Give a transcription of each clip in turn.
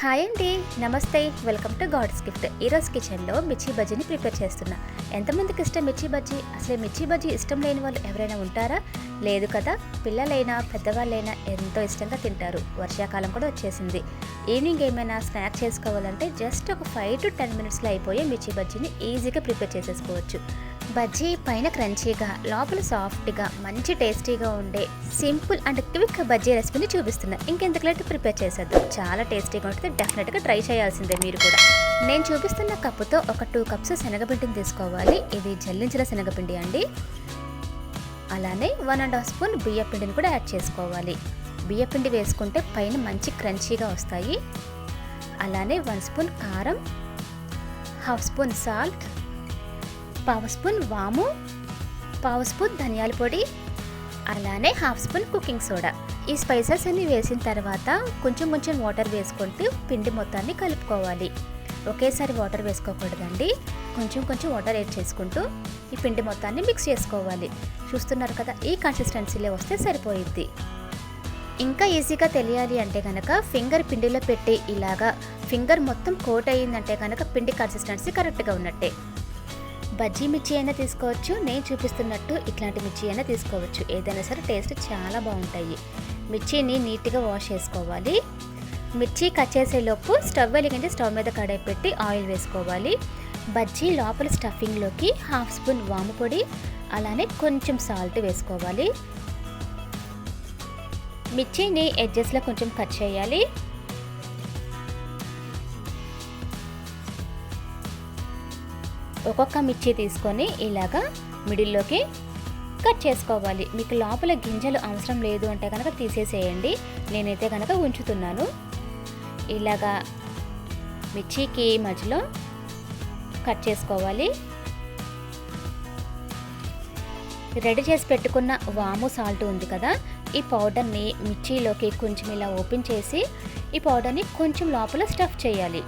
Hi అండి, నమస్తే. Welcome to God's gift. ఈరోజు కిచెన్లో మిర్చి బజ్జీని ప్రిపేర్ చేస్తున్నా. ఎంతమందికి ఇష్టం మిర్చి బజ్జీ? అసలు మిర్చి బజ్జీ ఇష్టం లేని వాళ్ళు ఎవరైనా ఉంటారా? లేదు కదా. పిల్లలైనా పెద్దవాళ్ళైనా ఎంతో ఇష్టంగా తింటారు. వర్షాకాలం కూడా వచ్చేసింది. ఈవినింగ్ ఏమైనా స్నాక్ చేసుకోవాలంటే జస్ట్ ఒక 5 to 10 మినిట్స్లో అయిపోయే మిర్చి బజ్జీని ఈజీగా ప్రిపేర్ చేసేసుకోవచ్చు. బజ్జీ పైన క్రంచీగా, లోపల సాఫ్ట్గా, మంచి టేస్టీగా ఉండే సింపుల్ అండ్ క్విక్ బజ్జీ రెసిపీని చూపిస్తున్నా. ఇంకెందుకు లేట్ ప్రిపేర్ చేసేద్దాం. చాలా టేస్టీగా ఉంటుంది. డెఫినెట్గా ట్రై చేయాల్సిందే మీరు కూడా. నేను చూపిస్తున్న కప్పుతో ఒక 2 కప్స్ శనగపిండిని తీసుకోవాలి. ఇది జల్లించిన శనగపిండి అండి. అలానే 1.5 స్పూన్ బియ్యపిండిని కూడా యాడ్ చేసుకోవాలి. బియ్యపిండి వేసుకుంటే పైన మంచి క్రంచీగా వస్తాయి. అలానే 1 స్పూన్ కారం, 1/2 స్పూన్ సాల్ట్, 1/2 స్పూన్ వాము, 1/2 స్పూన్ ధనియాల పొడి, అలానే 1/2 స్పూన్ కుకింగ్ సోడా. ఈ స్పైసెస్ అన్ని వేసిన తర్వాత కొంచెం కొంచెం వాటర్ వేసుకుంటూ పిండి మొత్తాన్ని కలుపుకోవాలి. ఒకేసారి వాటర్ వేసుకోకూడదండి. కొంచెం కొంచెం వాటర్ యాడ్ చేసుకుంటూ ఈ పిండి మొత్తాన్ని మిక్స్ చేసుకోవాలి. చూస్తున్నారు కదా, ఈ కన్సిస్టెన్సీలో వస్తే సరిపోయిద్ది. ఇంకా ఈజీగా తెలియాలి అంటే కనుక ఫింగర్ పిండిలో పెట్టి ఇలాగా ఫింగర్ మొత్తం కోట్ అయ్యిందంటే కనుక పిండి కన్సిస్టెన్సీ కరెక్ట్గా ఉన్నట్టే. బజ్జీ మిర్చి అయినా తీసుకోవచ్చు, నేను చూపిస్తున్నట్టు ఇట్లాంటి మిర్చి అయినా తీసుకోవచ్చు. ఏదైనా సరే టేస్ట్ చాలా బాగుంటాయి. మిర్చిని నీట్గా వాష్ చేసుకోవాలి. మిర్చి కట్ చేసేలోపు స్టవ్ వెలిగించి స్టవ్ మీద కడాయి పెట్టి ఆయిల్ వేసుకోవాలి. బజ్జీ లోపల స్టఫింగ్లోకి 1/2 స్పూన్ వాము పొడి, అలానే కొంచెం సాల్ట్ వేసుకోవాలి. మిర్చిని ఎడ్జెస్లో కొంచెం కట్ చేయాలి. ఒక్కొక్క మిర్చి తీసుకొని ఇలాగా మిడిల్లోకి కట్ చేసుకోవాలి. మీకు లోపల గింజలు అవసరం లేదు అంటే కనుక తీసేసేయండి. నేనైతే కనుక ఉంచుతున్నాను. ఇలాగా మిర్చికి మధ్యలో కట్ చేసుకోవాలి. రెడీ చేసి పెట్టుకున్న వాము సాల్ట్ ఉంది కదా, ఈ పౌడర్ని మిర్చిలోకి కొంచెం ఇలా ఓపెన్ చేసి ఈ పౌడర్ని కొంచెం లోపల స్టఫ్ చేయాలి.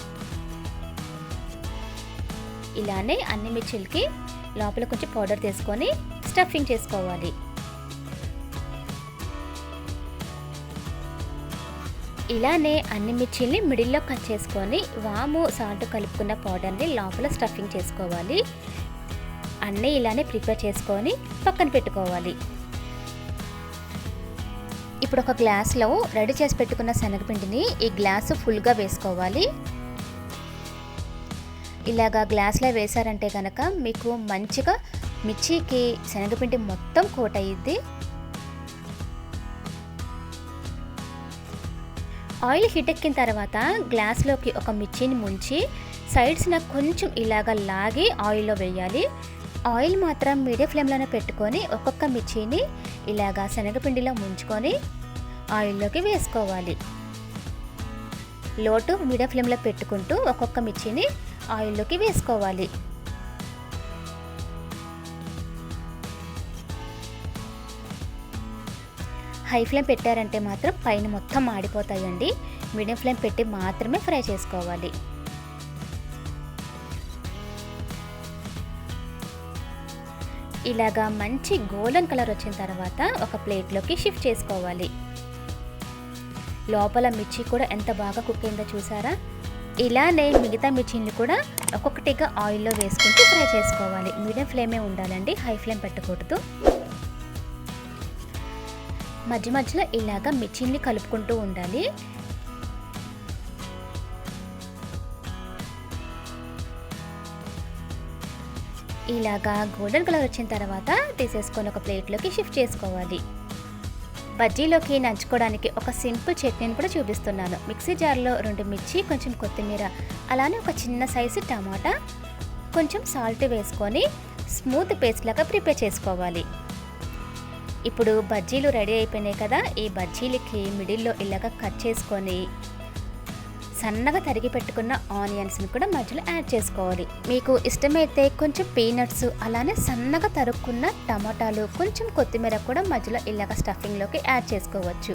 ఇలానే అన్ని మిర్చిలకి లోపల కొంచెం పౌడర్ తీసుకొని స్టఫింగ్ చేసుకోవాలి. ఇలానే అన్ని మిర్చిల్ని మిడిల్లో కట్ చేసుకొని వాము సాల్ట్ కలుపుకున్న పౌడర్ని లోపల స్టఫింగ్ చేసుకోవాలి. అన్నీ ఇలానే ప్రిపేర్ చేసుకొని పక్కన పెట్టుకోవాలి. ఇప్పుడు ఒక గ్లాస్లో రెడీ చేసి పెట్టుకున్న శనగపిండిని ఈ గ్లాసు ఫుల్గా వేసుకోవాలి. ఇలాగా గ్లాస్లో వేసారంటే కనుక మీకు మంచిగా మిర్చికి శనగపిండి మొత్తం కోట్ అయ్యిద్ది. ఆయిల్ హీట్ ఎక్కిన తర్వాత గ్లాస్లోకి ఒక మిర్చిని ముంచి సైడ్స్న కొంచెం ఇలాగా లాగి ఆయిల్లో వేయాలి. ఆయిల్ మాత్రం మీడియం ఫ్లేమ్లోనే పెట్టుకొని ఒక్కొక్క మిర్చిని ఇలాగా శనగపిండిలో ముంచుకొని ఆయిల్లోకి వేసుకోవాలి. లో టు మీడియం ఫ్లేమ్లో పెట్టుకుంటూ ఒక్కొక్క మిర్చిని ఆయిల్లోకి వేసుకోవాలి. హై ఫ్లేమ్ పెట్టారంటే మాత్రం పైన మొత్తం మాడిపోతాయండి. మీడియం ఫ్లేమ్ పెట్టి మాత్రమే ఫ్రై చేసుకోవాలి. ఇలాగా మంచి గోల్డెన్ కలర్ వచ్చిన తర్వాత ఒక ప్లేట్లోకి షిఫ్ట్ చేసుకోవాలి. లోపల మిర్చి కూడా ఎంత బాగా కుక్ అయిందో చూసారా. ఇలానే మిగతా మిర్చిని కూడా ఒక్కొక్కటిగా ఆయిల్లో వేసుకుంటూ ఫ్రై చేసుకోవాలి. మీడియం ఫ్లేమే ఉండాలండి, హై ఫ్లేమ్ పెట్టకూడదు. మధ్య మధ్యలో ఇలాగా మిర్చిని కలుపుకుంటూ ఉండాలి. ఇలాగా గోల్డెన్ కలర్ వచ్చిన తర్వాత తీసేసుకొని ఒక ప్లేట్లోకి షిఫ్ట్ చేసుకోవాలి. బజ్జీలోకి నంచుకోవడానికి ఒక సింపుల్ చట్నీని కూడా చూపిస్తున్నాను. మిక్సీ జార్లో 2 మిర్చి, కొంచెం కొత్తిమీర, అలానే ఒక చిన్న సైజు టమాటా, కొంచెం సాల్ట్ వేసుకొని స్మూత్ పేస్ట్ లాగా ప్రిపేర్ చేసుకోవాలి. ఇప్పుడు బజ్జీలు రెడీ అయిపోయినాయి కదా, ఈ బజ్జీలకి మిడిల్లో ఇలాగ కట్ చేసుకొని సన్నగా తరిగి పెట్టుకున్న ఆనియన్స్ని కూడా మధ్యలో యాడ్ చేసుకోవాలి. మీకు ఇష్టమైతే కొంచెం పీనట్స్, అలానే సన్నగా తరుక్కున్న టమాటాలు, కొంచెం కొత్తిమీర కూడా మధ్యలో ఇలాగ స్టఫింగ్లోకి యాడ్ చేసుకోవచ్చు.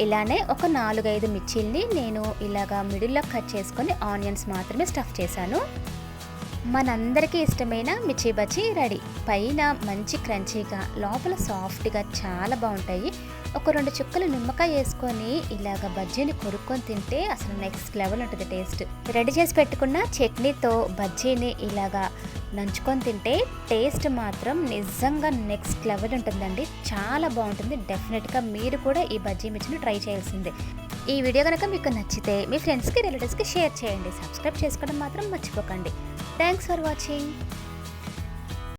ఇలానే ఒక 4-5 మిర్చిల్ని నేను ఇలాగా మిడిల్లో కట్ చేసుకొని ఆనియన్స్ మాత్రమే స్టఫ్ చేశాను. మనందరికీ ఇష్టమైన మిర్చి బజ్జీ రెడీ. పైన మంచి క్రంచీగా, లోపల సాఫ్ట్గా చాలా బాగుంటాయి. ఒక 2 చుక్కలు నిమ్మకాయ వేసుకొని ఇలాగ బజ్జీని కొరుక్కొని తింటే అసలు నెక్స్ట్ లెవెల్ ఉంటుంది టేస్ట్. రెడీ చేసి పెట్టుకున్న చట్నీతో బజ్జీని ఇలాగా నంచుకొని తింటే టేస్ట్ మాత్రం నిజంగా నెక్స్ట్ లెవెల్ ఉంటుందండి. చాలా బాగుంటుంది. డెఫినెట్గా మీరు కూడా ఈ బజ్జీ మిర్చిని ట్రై చేయాల్సిందే. ఈ వీడియో కనుక మీకు నచ్చితే మీ ఫ్రెండ్స్కి రిలేటివ్స్కి షేర్ చేయండి. సబ్స్క్రైబ్ చేసుకోవడం మాత్రం మర్చిపోకండి. Thanks for watching.